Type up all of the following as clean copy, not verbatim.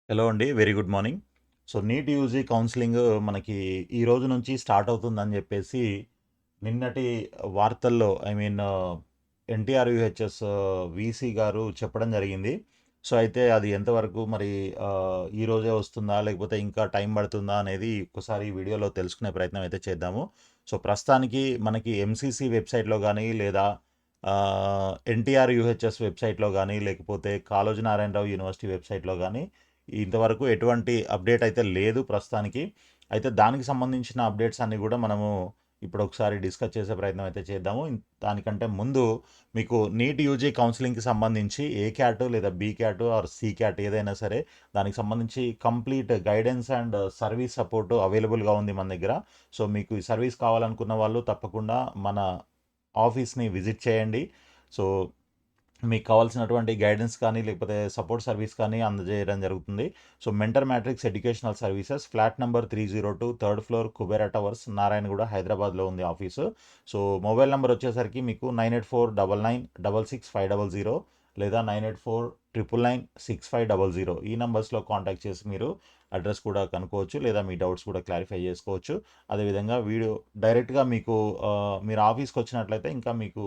Hello అండి. Very good morning. So, NEET UG counselling మనకి ఈ రోజు నుంచి స్టార్ట్ అవుతుందని జెప్పేసి నిన్నటి వార్తల్లో ఎన్టీఆర్ యూహెచ్ఎస్ వీసీ గారు చెప్పడం జరిగింది. సో, అయితే అది ఎంతవరకు మరి ఈ రోజే వస్తుందా? లేకపోతే ఇంకా టైం పడుతుందా? అనేది ఒక్కసారి ఈ వీడియోలో తెలుసుకునే ప్రయత్నం అయితే చేద్దాము. సో, ప్రస్తుతానికి మనకి ఎంసీసీ వెబ్‌సైట్‌లో గానీ, లేదా ఎన్టీఆర్ యూహెచ్ఎస్ వెబ్‌సైట్‌లో గానీ, లేకపోతే కాళోజీ నారాయణరావు యూనివర్సిటీ వెబ్‌సైట్‌లో గానీ ఇంతవరకు ఎటువంటి అప్డేట్ అయితే లేదు ప్రస్తుతానికి. అయితే దానికి సంబంధించిన అప్డేట్స్ అన్నీ గూడా మనము ఇప్పుడు ఒకసారి డిస్కస్ చేసే ప్రయత్నం అయితే చేద్దాము. దానికంటే ముందు మీకు నీట్ యూజీ కౌన్సెలింగ్‌కి సంబంధించి ఏ క్యాట్ లేదా B cat or C cat ఏదైనా సరే దానికి సంబంధించి complete guidance and service support అవైలబుల్‌గా ఉంది మన దగ్గర. సో, మీకు ఈ సర్వీస్ కావాలనుకున్న వాళ్ళు తప్పకుండా మన ఆఫీస్‌ని విజిట్ చేయండి. సో, మీకు కావాల్సినటువంటి గైడెన్స్ కానీ, లేకపోతే సపోర్ట్ సర్వీస్ కానీ అందజేయడం జరుగుతుంది. So, mentor matrix educational services flat number 302 third floor Kubera towers Narayanaguda హైదరాబాద్‌లో ఉంది ఆఫీసు. సో, మొబైల్ నంబర్ వచ్చేసరికి మీకు 9849966500 లేదా 9849996500 ఈ నంబర్స్‌లో కాంటాక్ట్ చేసి మీరు అడ్రస్ కూడా కనుక్కోవచ్చు. లేదా మీ డౌట్స్ కూడా క్లారిఫై చేసుకోవచ్చు. అదేవిధంగా వీడియో డైరెక్ట్‌గా మీకు మీరు ఆఫీస్‌కి వచ్చినట్లయితే ఇంకా మీకు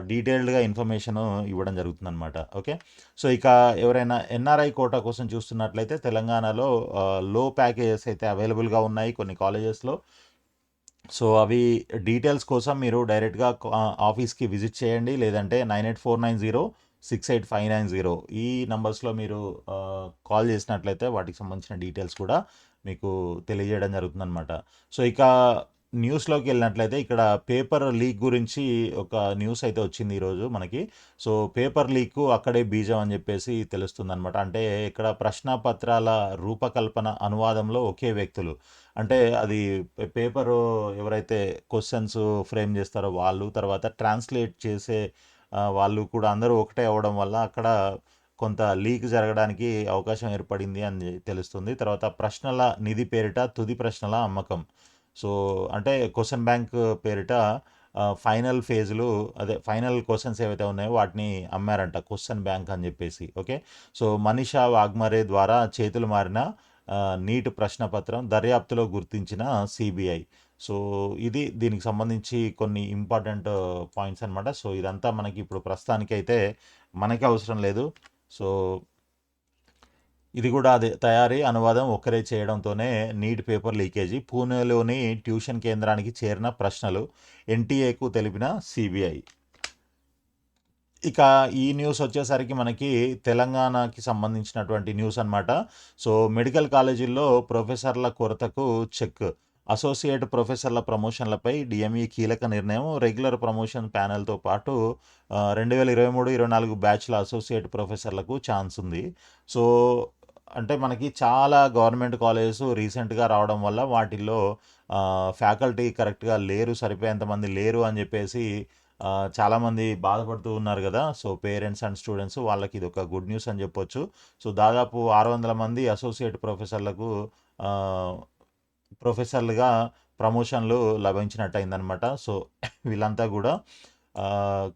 డీటెయిల్డ్‌గా ఇన్ఫర్మేషన్ ఇవ్వడం జరుగుతుందనమాట. ఓకే. సో, ఇక ఎవరైనా ఎన్ఆర్ఐ కోటా కోసం చూస్తున్నట్లయితే తెలంగాణలో లో ప్యాకేజెస్ అయితే అవైలబుల్‌గా ఉన్నాయి కొన్ని కాలేజెస్‌లో. సో, అవి డీటెయిల్స్ కోసం మీరు డైరెక్ట్‌గా ఆఫీస్‌కి విజిట్ చేయండి. లేదంటే 9849068590 ఈ నంబర్స్‌లో మీరు కాల్ చేసినట్లయితే వాటికి సంబంధించిన డీటెయిల్స్ కూడా మీకు తెలియజేయడం జరుగుతుందనమాట. సో, ఇక న్యూస్‌లోకి వెళ్ళినట్లయితే ఇక్కడ పేపర్ లీక్ గురించి ఒక న్యూస్ అయితే వచ్చింది ఈరోజు మనకి. సో, పేపర్ లీకు అక్కడే బీజం అని చెప్పేసి తెలుస్తుందనమాట. అంటే ఇక్కడ ప్రశ్నపత్రాల రూపకల్పన అనువాదంలో ఒకే వ్యక్తులు. అంటే అది పేపరు ఎవరైతే క్వెషన్స్ ఫ్రేమ్ చేస్తారో వాళ్ళు, తర్వాత ట్రాన్స్లేట్ చేసే వాళ్ళు కూడా అందరూ ఒకటే అవ్వడం వల్ల అక్కడ కొంత లీక్ జరగడానికి అవకాశం ఏర్పడింది అని తెలుస్తుంది. తర్వాత ప్రశ్నల నిధి పేరిట తుది ప్రశ్నల అమ్మకం. సో, అంటే క్వెషన్ బ్యాంక్ పేరిట ఫైనల్ ఫేజ్‌లు అదే ఫైనల్ క్వెషన్స్ ఏవైతే ఉన్నాయో వాటిని అమ్మారంట క్వెషన్ బ్యాంక్ అని చెప్పేసి. ఓకే. సో, మనీషా వాగ్మరే ద్వారా చేతులు మారిన నీట్ ప్రశ్నపత్రం దర్యాప్తులో గుర్తించిన సిబిఐ. సో, ఇది దీనికి సంబంధించి కొన్ని ఇంపార్టెంట్ పాయింట్స్ అనమాట. సో, ఇదంతా మనకి ఇప్పుడు ప్రస్తుతానికైతే మనకి అవసరం లేదు. సో, ఇది కూడా అదే తయారీ, అనువాదం ఒక్కరే చేయడంతోనే నీట్ పేపర్ లీకేజీ. పూణేలోని ట్యూషన్ కేంద్రానికి చేరిన ప్రశ్నలు ఎన్టీఏకు తెలిపిన సిబిఐ. ఇక ఈ న్యూస్ వచ్చేసరికి మనకి తెలంగాణకి సంబంధించినటువంటి న్యూస్ అనమాట. సో, మెడికల్ కాలేజీల్లో ప్రొఫెసర్ల కొరతకు చెక్. అసోసియేట్ ప్రొఫెసర్ల ప్రమోషన్లపై డిఎంఈ కీలక నిర్ణయం. రెగ్యులర్ ప్రమోషన్ ప్యానెల్‌తో పాటు 2023, 24 బ్యాచ్‌ల అసోసియేట్ ప్రొఫెసర్లకు ఛాన్స్ ఉంది. సో, అంటే మనకి చాలా గవర్నమెంట్ కాలేజెస్ రీసెంట్‌గా రావడం వల్ల వాటిల్లో ఫ్యాకల్టీ కరెక్ట్‌గా లేరు, సరిపోయేంత మంది లేరు అని చెప్పేసి చాలామంది బాధపడుతూ ఉన్నారు గదా! సో, పేరెంట్స్ అండ్ స్టూడెంట్స్ వాళ్ళకి ఇదొక గుడ్ న్యూస్ అని జెప్పొచ్చు. సో, దాదాపు 600 మంది అసోసియేట్ ప్రొఫెసర్లకు ఆహ్, ప్రొఫెసర్లుగా ప్రమోషన్‌లు లభించినట్టయిందనమాట. సో, వీళ్ళంతా గూడా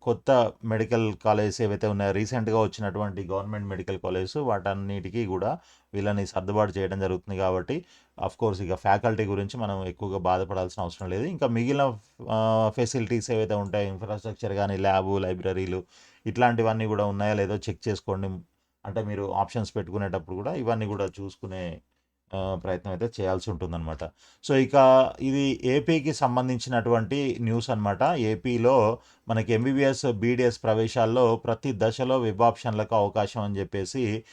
కొత్త మెడికల్ కాలేజెస్ ఏవైతే ఉన్నాయో రీసెంట్‌గా వచ్చినటువంటి గవర్నమెంట్ మెడికల్ కాలేజెస్ వాటన్నిటికి గూడా వీళ్ళని సర్దుబాటు చేయడం జరుగుతుంది గాబట్టి, ఆఫ్‌కోర్స్ ఇక ఫ్యాకల్టీ గురించి మనం ఎక్కువగా బాధపడాల్సిన అవసరం లేదు. ఇంకా మిగిలిన ఫెసిలిటీస్ ఏవైతే ఉంటాయో ఇన్‌ఫ్రాస్ట్రక్చర్ గానీ, ల్యాబు, లైబ్రరీలు ఇట్లాంటివన్నీ గూడా ఉన్నాయో లేదో చెక్ చేసుకోండి. అంటే మీరు ఆప్షన్స్ పెట్టుకునేటప్పుడు గూడా ఇవన్నీ గూడా చూసుకునే ప్రయత్నం అయితే చేయాల్సి ఉంటుందనమాట. సో, ఇక ఇది ఏపీకి సంబంధించినటువంటి న్యూస్ అనమాట. ఏపీలో మనకి ఎంబీబీఎస్, బీడీఎస్ ప్రవేశాల్లో ప్రతి దశలో వెబ్ ఆప్షన్లకు అవకాశం అని జెప్పేసి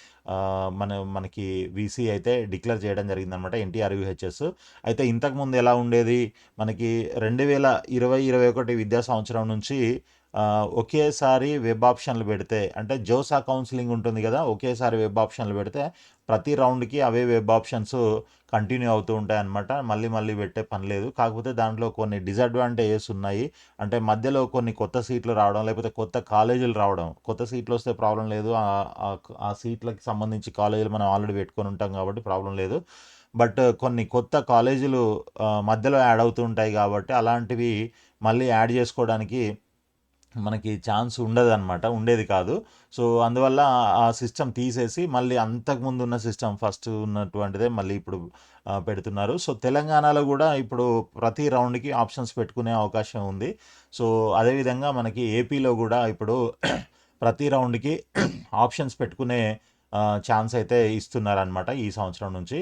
మనకి వీసీ అయితే డిక్లేర్ చేయడం జరిగిందనమాట ఎన్టీఆర్ యూహెచ్ఎస్. అయితే ఇంతకుముందు ఎలా ఉండేది మనకి 2020, 21 విద్యా సంవత్సరం నుంచి ఒకేసారి వెబ్ ఆప్షన్లు పెడితే అంటే జోసా కౌన్సిలింగ్ ఉంటుంది గదా! ఒకేసారి వెబ్ ఆప్షన్లు పెడితే ప్రతి రౌండ్‌కి అవే వెబ్ ఆప్షన్స్ కంటిన్యూ అవుతూ ఉంటాయన్నమాట. మళ్ళీ మళ్ళీ పెట్టే పని లేదు. కాకపోతే దాంట్లో కొన్ని డిసడ్వాంటేజెస్ ఉన్నాయి. అంటే మధ్యలో కొన్ని కొత్త సీట్లు రావడం, లేకపోతే కొత్త కాలేజీలు రావడం. కొత్త సీట్లొస్తే ప్రాబ్లమ్ లేదు. ఆ సీట్లకి సంబంధించి కాలేజీలు మనం ఆల్రెడీ పెట్టుకొని ఉంటాం కాబట్టి ప్రాబ్లమ్ లేదు. బట్ కొన్ని కొత్త కాలేజీలు మధ్యలో యాడ్ అవుతూ ఉంటాయి కాబట్టి అలాంటివి మళ్ళీ యాడ్ చేసుకోవడానికి మనకి ఛాన్స్ ఉండదనమాట. ఉండేది కాదు. సో, అందువల్ల ఆ సిస్టమ్ తీసేసి మళ్ళీ అంతకుముందు ఉన్న సిస్టమ్ ఫస్ట్ ఉన్నటువంటిదే మళ్ళీ ఇప్పుడు పెడుతున్నారు. సో, తెలంగాణలో గూడా ఇప్పుడు ప్రతి రౌండ్‌కి ఆప్షన్స్ పెట్టుకునే అవకాశం ఉంది. సో, అదేవిధంగా మనకి ఏపీలో గూడా ఇప్పుడు ప్రతి రౌండ్‌కి ఆప్షన్స్ పెట్టుకునే ఛాన్స్ అయితే ఇస్తున్నారనమాట ఈ సంవత్సరం నుంచి.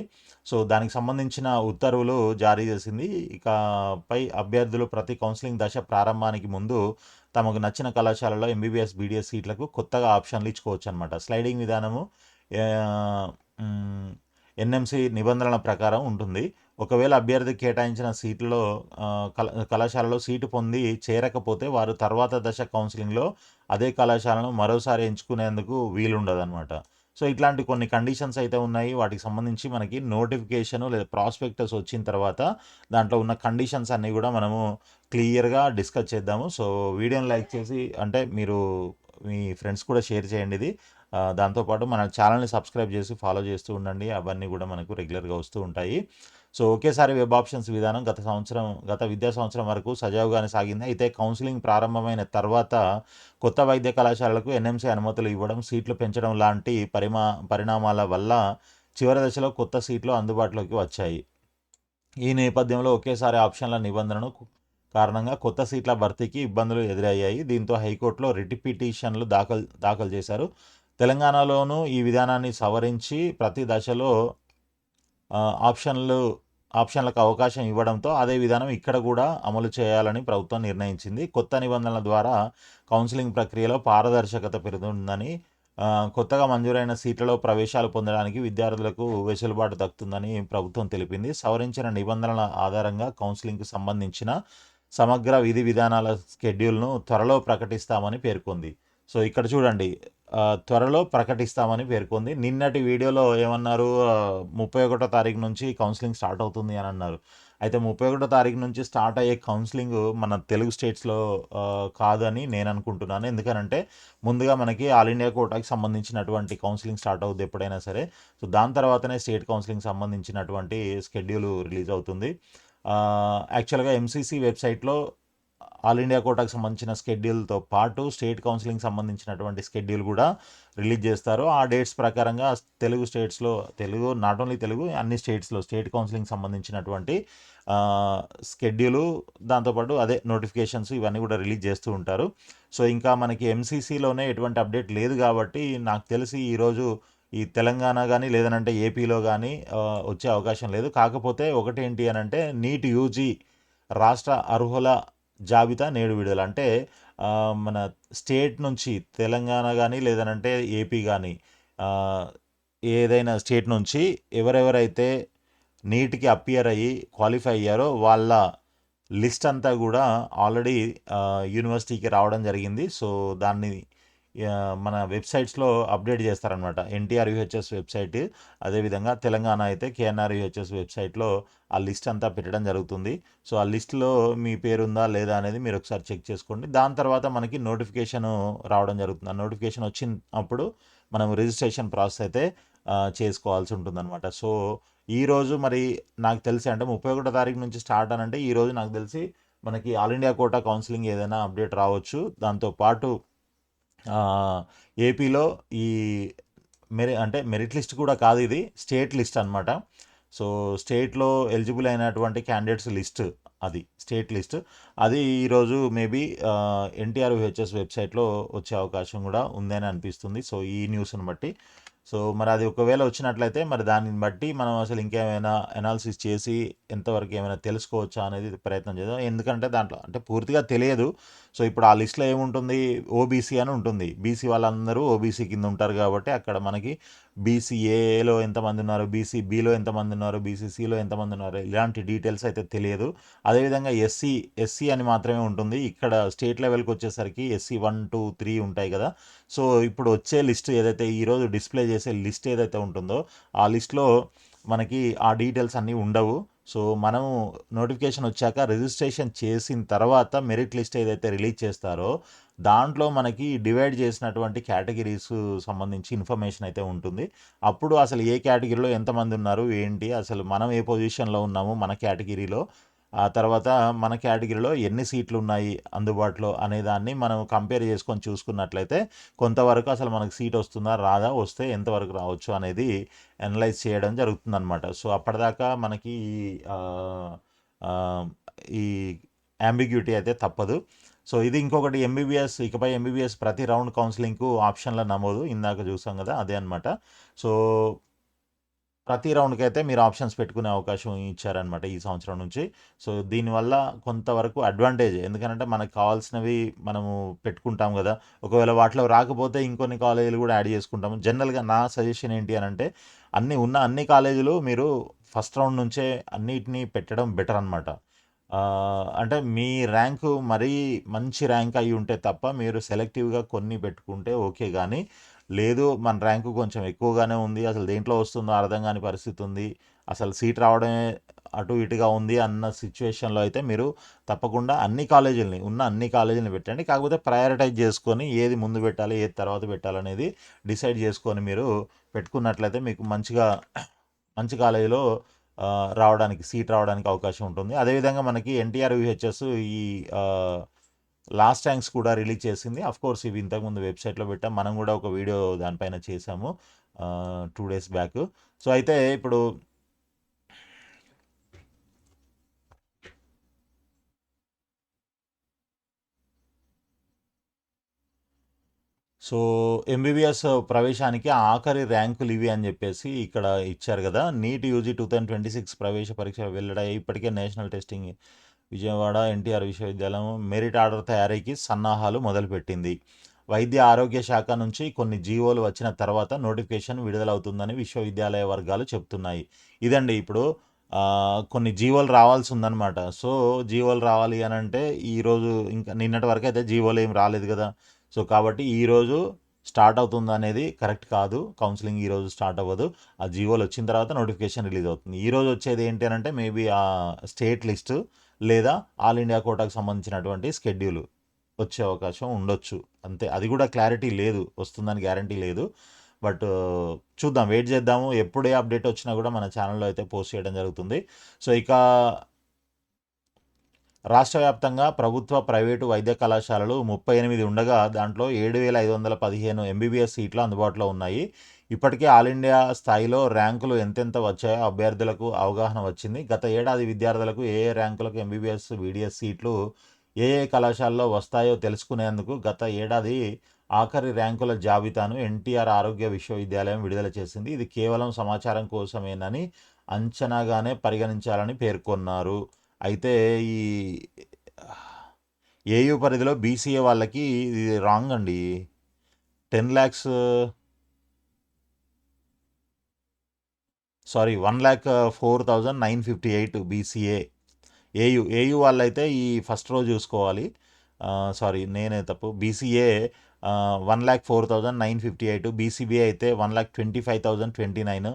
సో, దానికి సంబంధించిన ఉత్తర్వులు జారీ చేసింది. ఇకపై అభ్యర్థులు ప్రతి కౌన్సెలింగ్ దశ ప్రారంభానికి ముందు తమకు నచ్చిన కళాశాలలో ఎంబీబీఎస్, బీడీఎస్ సీట్లకు కొత్తగా ఆప్షన్లు ఇచ్చుకోవచ్చనమాట. స్లైడింగ్ విధానము ఆహ్, హ్మ్, ఎన్ఎంసీ నిబంధనల ప్రకారం ఉంటుంది. ఒకవేళ అభ్యర్థి కేటాయించిన సీట్లలో కళాశాలలో సీటు పొంది చేరకపోతే వారు తర్వాత దశ కౌన్సెలింగ్‌లో అదే కళాశాలను మరోసారి ఎంచుకునేందుకు వీలుండదనమాట. సో, ఇట్లాంటి కొన్ని కండిషన్స్ అయితే ఉన్నాయి. వాటికి సంబంధించి మనకి నోటిఫికేషను లేదా ప్రాస్పెక్టస్ వచ్చిన తర్వాత దాంట్లో ఉన్న కండిషన్స్ అన్నీ గూడా మనము క్లియర్‌గా డిస్కస్ చేద్దాము. సో, వీడియోని లైక్ చేసి అంటే మీరు మీ ఫ్రెండ్స్ కూడా షేర్ చేయండి ఇది. దాంతో పాటు మన ఛానెల్‌ని సబ్స్క్రైబ్ చేసి ఫాలో చేస్తూ ఉండండి. అవన్నీ గూడా మనకు రెగ్యులర్‌గా వస్తూ ఉంటాయి. సో, ఒకేసారి వెబ్ ఆప్షన్స్ విధానం గత విద్యా సంవత్సరం వరకు సజావుగానే సాగింది. అయితే కౌన్సెలింగ్ ప్రారంభమైన తర్వాత కొత్త వైద్య కళాశాలలకు ఎన్ఎంసీ అనుమతులు ఇవ్వడం, సీట్లు పెంచడం లాంటి పరిణామాల వల్ల చివరి దశలో కొత్త సీట్లు అందుబాటులోకి వచ్చాయి. ఈ నేపథ్యంలో ఒకేసారి ఆప్షన్ల నిబంధనను కారణంగా కొత్త సీట్ల భర్తీకి ఇబ్బందులు ఎదురయ్యాయి. దీంతో హైకోర్టులో రిట్ పిటిషన్లు దాఖలు చేశారు. తెలంగాణలోనూ ఈ విధానాన్ని సవరించి ప్రతి దశలో ఆహ్, ఆప్షన్లు ఆప్షన్లకు అవకాశం ఇవ్వడంతో అదే విధానం ఇక్కడ కూడా అమలు చేయాలని ప్రభుత్వం నిర్ణయించింది. కొత్త నిబంధనల ద్వారా కౌన్సెలింగ్ ప్రక్రియలో పారదర్శకత పెరుగుతుందని, కొత్తగా మంజూరైన సీట్లలో ప్రవేశాలు పొందడానికి విద్యార్థులకు వెసులుబాటు దక్కుతుందని ప్రభుత్వం తెలిపింది. సవరించిన నిబంధనల ఆధారంగా కౌన్సెలింగ్‌కి సంబంధించిన సమగ్ర విధి విధానాల షెడ్యూల్‌ను త్వరలో ప్రకటిస్తామని పేర్కొంది. సో, ఇక్కడ చూడండి, త్వరలో ప్రకటిస్తామని పేర్కొంది. నిన్నటి వీడియోలో ఏమన్నారు, 31 తారీఖు నుంచి కౌన్సెలింగ్ స్టార్ట్ అవుతుంది అని అన్నారు. అయితే 31 తారీఖు నుంచి స్టార్ట్ అయ్యే కౌన్సెలింగ్ మన తెలుగు స్టేట్స్‌లో కాదని నేను అనుకుంటున్నాను. ఎందుకనంటే ముందుగా మనకి ఆల్ ఇండియా కోటాకి సంబంధించినటువంటి కౌన్సెలింగ్ స్టార్ట్ అవుద్ది ఎప్పుడైనా సరే. సో, దాని తర్వాతనే స్టేట్ కౌన్సెలింగ్‌కి సంబంధించినటువంటి షెడ్యూల్ రిలీజ్ అవుతుంది. యాక్చువల్‌గా ఎంసీసీ వెబ్‌సైట్‌లో ఆల్ ఇండియా కోటాకు సంబంధించిన షెడ్యూల్‌తో పాటు స్టేట్ కౌన్సెలింగ్‌కి సంబంధించినటువంటి షెడ్యూల్ గూడా రిలీజ్ చేస్తారు. ఆ డేట్స్ ప్రకారంగా తెలుగు స్టేట్స్‌లో, నాట్ ఓన్లీ తెలుగు, అన్ని స్టేట్స్‌లో స్టేట్ కౌన్సెలింగ్‌కి సంబంధించినటువంటి ఆహ్, షెడ్యూలు, దాంతోపాటు అదే నోటిఫికేషన్స్ ఇవన్నీ గూడా రిలీజ్ చేస్తూ ఉంటారు. సో, ఇంకా మనకి ఎంసీసీలోనే ఎటువంటి అప్డేట్ లేదు గాబట్టి నాకు తెలిసి ఈరోజు ఈ తెలంగాణ గాని, లేదనంటే ఏపీలో గాని వచ్చే అవకాశం లేదు. కాకపోతే ఒకటేంటి అనంటే నీట్ యూజీ రాష్ట్ర అర్హుల జాబితా నేడు విడుదల. అంటే మన స్టేట్ నుంచి తెలంగాణ గాని, లేదనంటే ఏపీ గాని, ఆహ్, ఏదైనా స్టేట్ నుంచి ఎవరెవరైతే నీట్‌కి అపియర్ అయ్యి క్వాలిఫై అయ్యారో వాళ్ళ లిస్ట్ అంతా గూడా ఆల్రెడీ యూనివర్సిటీకి రావడం జరిగింది. సో, దాన్ని మన వెబ్‌సైట్స్‌లో అప్డేట్ చేస్తారనమాట. ఎన్టీఆర్ యూహెచ్ఎస్ వెబ్‌సైట్, అదేవిధంగా తెలంగాణ అయితే కేఎన్ఆర్ యూహెచ్ఎస్ వెబ్‌సైట్‌లో ఆ లిస్ట్ అంతా పెట్టడం జరుగుతుంది. సో, ఆ లిస్ట్‌లో మీ పేరుందా లేదా అనేది మీరు ఒకసారి చెక్ చేసుకోండి. దాని తర్వాత మనకి నోటిఫికేషను రావడం జరుగుతుంది. ఆ నోటిఫికేషన్ వచ్చినప్పుడు మనం రిజిస్ట్రేషన్ ప్రాసెస్ అయితే చేసుకోవాల్సి ఉంటుందనమాట. సో, ఈరోజు మరి నాకు తెలిసి అంటే 31 తారీఖు నుంచి స్టార్ట్ అనంటే ఈరోజు నాకు తెలిసి మనకి ఆల్ ఇండియా కోటా కౌన్సెలింగ్ ఏదైనా అప్డేట్ రావచ్చు. దాంతో పాటు ఏపీలో ఈ అంటే మెరిట్ లిస్ట్ కూడా కాదు, ఇది స్టేట్ లిస్ట్ అనమాట. సో, స్టేట్‌లో ఎలిజిబుల్ అయినటువంటి క్యాండిడేట్స్ లిస్ట్, అది స్టేట్ లిస్ట్. అది ఈరోజు మేబీ ఎన్టీఆర్ యూహెచ్ఎస్ వెబ్‌సైట్‌లో వచ్చే అవకాశం కూడా ఉందని అనిపిస్తుంది. సో, ఈ న్యూస్‌ని బట్టి. సో, మరి అది ఒకవేళ వచ్చినట్లయితే మరి దానిని బట్టి మనం అసలు ఇంకేమైనా అనాలిసిస్ చేసి ఎంతవరకు ఏమైనా తెలుసుకోవచ్చా అనేది ప్రయత్నం చేద్దాం. ఎందుకంటే దాంట్లో అంటే పూర్తిగా తెలియదు. సో, ఇప్పుడు ఆ లిస్ట్‌లో ఏముంటుంది, ఓబీసీ అని ఉంటుంది. బీసీ వాళ్ళందరూ ఓబీసీ కింద ఉంటారు కాబట్టి అక్కడ మనకి బీసీఏలో ఎంతమంది ఉన్నారు, బీసీబీలో ఎంతమంది ఉన్నారు, బీసీసీలో ఎంతమంది ఉన్నారు, ఇలాంటి డీటెయిల్స్ అయితే తెలియదు. అదేవిధంగా ఎస్సీ అని మాత్రమే ఉంటుంది. ఇక్కడ స్టేట్ లెవెల్‌కి వచ్చేసరికి ఎస్సీ 1, 2, 3 ఉంటాయి కదా! సో, ఇప్పుడు వచ్చే లిస్ట్ ఏదైతే ఈరోజు డిస్‌ప్లే చేసే లిస్ట్ ఏదైతే ఉంటుందో ఆ లిస్ట్‌లో మనకి ఆ డీటెయిల్స్ అన్నీ ఉండవు. సో, మనము నోటిఫికేషన్ వచ్చాక రిజిస్ట్రేషన్ చేసిన తర్వాత మెరిట్ లిస్ట్ ఏదైతే రిలీజ్ చేస్తారో దాంట్లో మనకి డివైడ్ చేసినటువంటి కేటగిరీస్ సంబంధించి ఇన్ఫర్మేషన్ అయితే ఉంటుంది. అప్పుడు అసలు ఏ కేటగిరీలో ఎంతమంది ఉన్నారు, ఏంటి, అసలు మనం ఏ పొజిషన్‌లో ఉన్నాము మన కేటగిరీలో, ఆ తర్వాత మన కేటగిరీలో ఎన్ని సీట్లు ఉన్నాయి అందుబాటులో అనే దాన్ని మనం కంపేర్ చేసుకొని చూసుకున్నట్లయితే కొంతవరకు అసలు మనకు సీట్ వస్తుందా రాదా, వస్తే ఎంతవరకు రావచ్చు అనేది అనలైజ్ చేయడం జరుగుతుందన్నమాట. సో అప్పటిదాకా మనకి ఆ, ఈ అంబిగ్యూటీ అయితే తప్పదు. సో ఇది ఇంకొకటి ఎంబీబీఎస్, ఇకపై ఎంబీబీఎస్ ప్రతి రౌండ్ కౌన్సిలింగ్కు ఆప్షన్ల నమోదు ఇందాక చూసాం కదా అదే అనమాట. సో ప్రతి రౌండ్కి అయితే మీరు ఆప్షన్స్ పెట్టుకునే అవకాశం ఇచ్చారనమాట ఈ సంవత్సరం నుంచి. సో దీనివల్ల కొంతవరకు అడ్వాంటేజ్, ఎందుకంటే మనకు కావాల్సినవి మనము పెట్టుకుంటాం కదా, ఒకవేళ వాటిలో రాకపోతే ఇంకొన్ని కాలేజీలు కూడా యాడ్ చేసుకుంటాము. జనరల్గా నా సజెషన్ ఏంటి అని అంటే అన్ని కాలేజీలు మీరు ఫస్ట్ రౌండ్ నుంచే అన్నిటినీ పెట్టడం బెటర్ అనమాట. అంటే మీ ర్యాంకు మరీ మంచి ర్యాంక్ అయి ఉంటే తప్ప మీరు సెలెక్టివ్గా కొన్ని పెట్టుకుంటే ఓకే, కానీ లేదు మన ర్యాంకు కొంచెం ఎక్కువగానే ఉంది, అసలు దేంట్లో వస్తుందో అర్థం కాని పరిస్థితి ఉంది, అసలు సీట్ రావడమే అటు ఇటుగా ఉంది అన్న సిచ్యువేషన్లో అయితే మీరు తప్పకుండా అన్ని కాలేజీలని పెట్టండి. కాకపోతే ప్రయారిటైజ్ చేసుకొని ఏది ముందు పెట్టాలి ఏది తర్వాత పెట్టాలనేది డిసైడ్ చేసుకొని మీరు పెట్టుకున్నట్లయితే మీకు మంచి కాలేజీలో సీట్ రావడానికి అవకాశం ఉంటుంది. అదేవిధంగా మనకి ఎన్టీఆర్ విహెచ్ఎస్ ఈ లాస్ట్ ర్యాంక్స్ కూడా రిలీజ్ చేసింది. కోర్స్ ఇవి ఇంతకుముందు వెబ్సైట్లో పెట్టాం, మనం కూడా ఒక వీడియో దానిపైన చేసాము 2 days బ్యాక్. సో అయితే ఇప్పుడు సో ఎంబీబీఎస్ ప్రవేశానికి ఆఖరి ర్యాంకులు ఇవి అని చెప్పేసి ఇక్కడ ఇచ్చారు కదా. నీట్ యూజీ 2026 ప్రవేశ పరీక్ష వెల్లడయ్యాయి. ఇప్పటికే నేషనల్ టెస్టింగ్ విజయవాడ ఎన్టీఆర్ విశ్వవిద్యాలయం మెరిట్ ఆర్డర్ తయారీకి సన్నాహాలు మొదలుపెట్టింది. వైద్య ఆరోగ్య శాఖ నుంచి కొన్ని జీవోలు వచ్చిన తర్వాత నోటిఫికేషన్ విడుదలవుతుందని విశ్వవిద్యాలయ వర్గాలు చెప్తున్నాయి. ఇదండి ఇప్పుడు కొన్ని జీవోలు రావాల్సి ఉందన్నమాట. సో జీవోలు రావాలి అని అంటే ఈరోజు, ఇంకా నిన్నటి వరకు అయితే జీవోలు ఏం రాలేదు కదా. సో కాబట్టి ఈరోజు స్టార్ట్ అవుతుంది అనేది కరెక్ట్ కాదు. కౌన్సిలింగ్ ఈరోజు స్టార్ట్ అవ్వదు. ఆ జీవోలు వచ్చిన తర్వాత నోటిఫికేషన్ రిలీజ్ అవుతుంది. ఈరోజు వచ్చేది ఏంటి అని అంటే మేబీ ఆ స్టేట్ లిస్టు లేదా ఆల్ ఇండియా కోటాకు సంబంధించినటువంటి స్కెడ్యూల్ వచ్చే అవకాశం ఉండొచ్చు, అంతే. అది కూడా క్లారిటీ లేదు, వస్తుందని గ్యారంటీ లేదు. బట్ చూద్దాం, వెయిట్ చేద్దాము. ఎప్పుడే అప్డేట్ వచ్చినా కూడా మన ఛానల్లో అయితే పోస్ట్ చేయడం జరుగుతుంది. సో ఇక రాష్ట్ర వ్యాప్తంగా ప్రభుత్వ ప్రైవేటు వైద్య కళాశాలలు 38 ఉండగా దాంట్లో 7,515 ఎంబీబీఎస్ సీట్లు అందుబాటులో ఉన్నాయి. ఇప్పటికే ఆల్ ఇండియా స్థాయిలో ర్యాంకులు ఎంతెంత వచ్చాయో అభ్యర్థులకు అవగాహన వచ్చింది. గత ఏడాది విద్యార్థులకు ఏ ర్యాంకులకు ఎంబీబీఎస్ వీడిఎస్ సీట్లు ఏ కళాశాలలో వస్తాయో తెలుసుకునేందుకు గత ఏడాది ఆఖరి ర్యాంకుల జాబితాను ఎన్టీఆర్ ఆరోగ్య విశ్వవిద్యాలయం విడుదల చేసింది. ఇది కేవలం సమాచారం కోసమేనని అంచనాగానే పరిగణించాలని పేర్కొన్నారు. అయితే ఈ ఏయూ పరిధిలో బీసీఏ వాళ్ళకి ఇది రాంగ్ అండి. 1,04,958 బీసీఏ. ఏయూ వాళ్ళైతే ఈ ఫస్ట్ రోజు చూసుకోవాలి. నేనే తప్పు. బీసీఏ 1,04,958, బీసీబీఏ అయితే 1,25,029,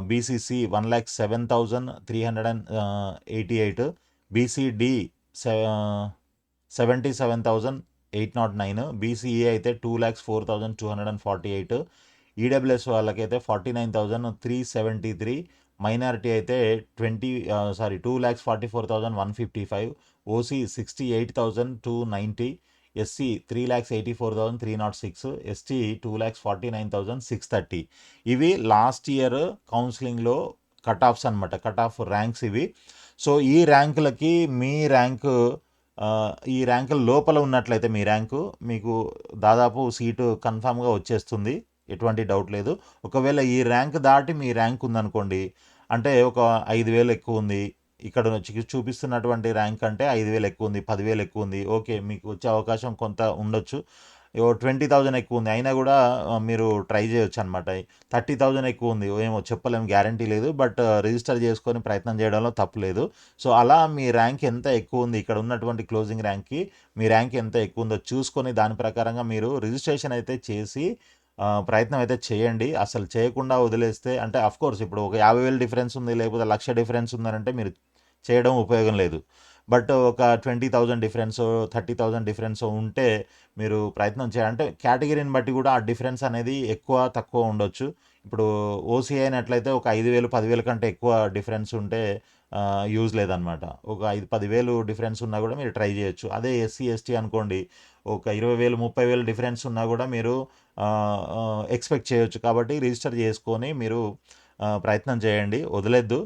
బీసీసీ 1,07,388, బీసీడీ 77,809, బీసీఏ అయితే 2,04,248, ఈడబ్ల్యూఎస్ వాళ్ళకైతే 49,373, మైనారిటీ అయితే 2,44,155, ఓసీ 68,290, ఎస్సీ 3,84,306, ఎస్టీ 2,49,630. ఇవి లాస్ట్ ఇయర్ కౌన్సిలింగ్లో కట్ ఆఫ్స్ అనమాట, కట్ ఆఫ్ ర్యాంక్స్ ఇవి. సో ఈ ర్యాంకులకి ఈ ర్యాంకుల లోపల ఉన్నట్లయితే మీ ర్యాంకు మీకు దాదాపు సీటు కన్ఫామ్గా వచ్చేస్తుంది, ఎటువంటి డౌట్ లేదు. ఒకవేళ ఈ ర్యాంక్ దాటి మీ ర్యాంక్ ఉందనుకోండి, అంటే ఒక 5,000 ఎక్కువ ఉంది, ఇక్కడ చూపిస్తున్నటువంటి ర్యాంక్ అంటే 5,000 ఎక్కువ ఉంది, 10,000 ఎక్కువ ఉంది, ఓకే మీకు వచ్చే అవకాశం కొంత ఉండొచ్చు. 20,000 ఎక్కువ ఉంది అయినా కూడా మీరు ట్రై చేయొచ్చు అనమాట. 30,000 ఎక్కువ ఉంది, ఏమో చెప్పలేము, గ్యారంటీ లేదు. బట్ రిజిస్టర్ చేసుకొని ప్రయత్నం చేయడంలో తప్పు లేదు. సో అలా మీ ర్యాంక్ ఎంత ఎక్కువ ఉంది, ఇక్కడ ఉన్నటువంటి క్లోజింగ్ ర్యాంక్కి మీ ర్యాంక్ ఎంత ఎక్కువ ఉందో చూసుకొని దాని ప్రకారంగా మీరు రిజిస్ట్రేషన్ అయితే చేసి ప్రయత్నం అయితే చేయండి. అసలు చేయకుండా వదిలేస్తే, అంటే కోర్స్ ఇప్పుడు ఒక 50,000 డిఫరెన్స్ ఉంది లేకపోతే 1,00,000 డిఫరెన్స్ ఉందనంటే మీరు చేయడం ఉపయోగం లేదు. బట్ ఒక 20,000 డిఫరెన్స్, 30,000 డిఫరెన్స్ ఉంటే మీరు ప్రయత్నం చేయాలి. అంటే కేటగిరీని బట్టి కూడా ఆ డిఫరెన్స్ అనేది ఎక్కువ తక్కువ ఉండొచ్చు. ఇప్పుడు ఓసీ అయినట్లయితే ఒక 5,000 10,000 కంటే ఎక్కువ డిఫరెన్స్ ఉంటే యూజ్ లేదనమాట. ఒక 5-10,000 డిఫరెన్స్ ఉన్నా కూడా మీరు ట్రై చేయొచ్చు. అదే ఎస్సీ, ఎస్టీ అనుకోండి ఒక 20,000, 30,000 డిఫరెన్స్ ఉన్నా కూడా మీరు ఎక్స్పెక్ట్ చేయొచ్చు. కాబట్టి రిజిస్టర్ చేసుకొని మీరు ప్రయత్నం చేయండి, వదిలేద్దు.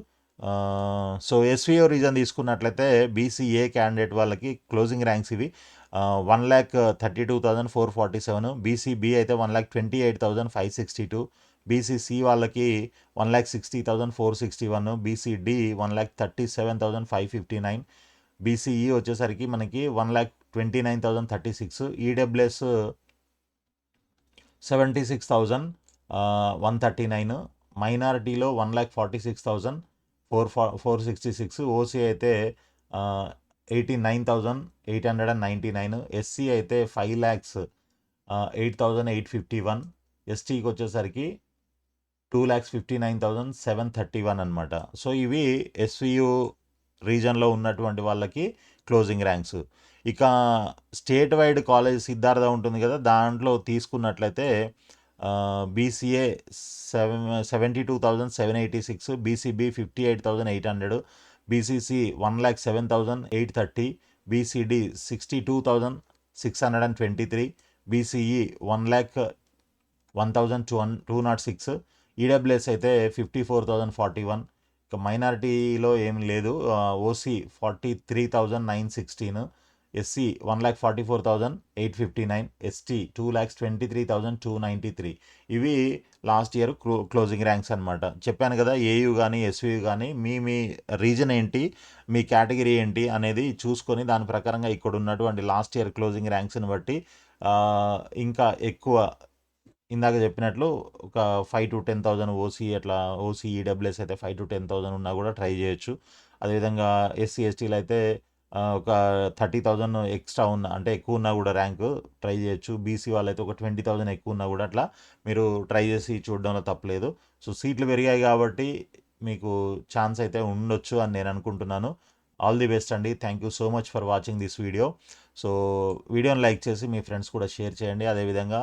సో ఎస్విఓ రీజన్ తీసుకున్నట్లయితే బీసీఏ క్యాండిడేట్ వాళ్ళకి క్లోజింగ్ ర్యాంక్స్ ఇవి 1,32,447. బీసీబీ అయితే 1,28,562. బీసీసీ వాళ్ళకి 1,60,461. బీసీడి 1,37,559. బీసీఈ వచ్చేసరికి మనకి 1,29,036. ఈడబ్ల్యూఎస్ 76,139. మైనారిటీలో 1,46,466. ఓసీ అయితే 89,899. ఎస్సీ అయితే 5,08,851. ఎస్టీకి వచ్చేసరికి 2,59,731 అనమాట. సో ఇవి ఎస్వియు రీజన్లో ఉన్నటువంటి వాళ్ళకి క్లోజింగ్ ర్యాంక్స్. ఇక స్టేట్ వైడ్ కాలేజ్ సిద్ధార్థ ఉంటుంది కదా, దాంట్లో తీసుకున్నట్లయితే BCA 72,786. BCB 58,800. BCC 1,07,830. BCD 62,623. BCE 1,01,206. EWS అయితే 54,041. ఇక మైనారిటీలో ఏం లేదు. ఓసీ 43,916. ఎస్సీ 1,44,859. ఎస్టీ 2,23,293. ఇవి లాస్ట్ ఇయర్ క్లోజింగ్ ర్యాంక్స్ అనమాట. చెప్పాను కదా, ఏయూ కానీ ఎస్వియు కానీ మీ రీజన్ ఏంటి, మీ కేటగిరీ ఏంటి అనేది చూసుకొని దాని ప్రకారంగా ఇక్కడ ఉన్నటువంటి లాస్ట్ ఇయర్ క్లోజింగ్ ర్యాంక్స్ని బట్టి ఇంకా ఎక్కువ ఇందాక చెప్పినట్లు ఒక 5,000 to 10,000 ఓసీ అట్లా, ఓసీ ఈడబ్ల్యూఎస్ అయితే 5,000 to 10,000 ఉన్నా కూడా ట్రై చేయొచ్చు. అదేవిధంగా ఎస్సీ ఎస్టీలు అయితే ఒక 30,000 ఎక్స్ట్రా ఉన్న, అంటే ఎక్కువ ఉన్నా కూడా ర్యాంకు ట్రై చేయొచ్చు. బీసీ వాళ్ళైతే ఒక 20,000 ఎక్కువ ఉన్నా కూడా అట్లా మీరు ట్రై చేసి చూడడంలో తప్పలేదు. సో సీట్లు పెరిగాయి కాబట్టి మీకు ఛాన్స్ అయితే ఉండొచ్చు అని నేను అనుకుంటున్నాను. ఆల్ ది బెస్ట్ అండి. Thank you so much for watching this video. So వీడియోని లైక్ చేసి మీ ఫ్రెండ్స్ కూడా షేర్ చేయండి. అదేవిధంగా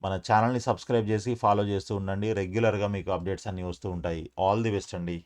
మన ఛానల్ని సబ్స్క్రైబ్ చేసి ఫాలో చేస్తూ ఉండండి. రెగ్యులర్గా మీకు అప్డేట్స్ అన్నీ వస్తూ ఉంటాయి. ఆల్ ది బెస్ట్ అండి.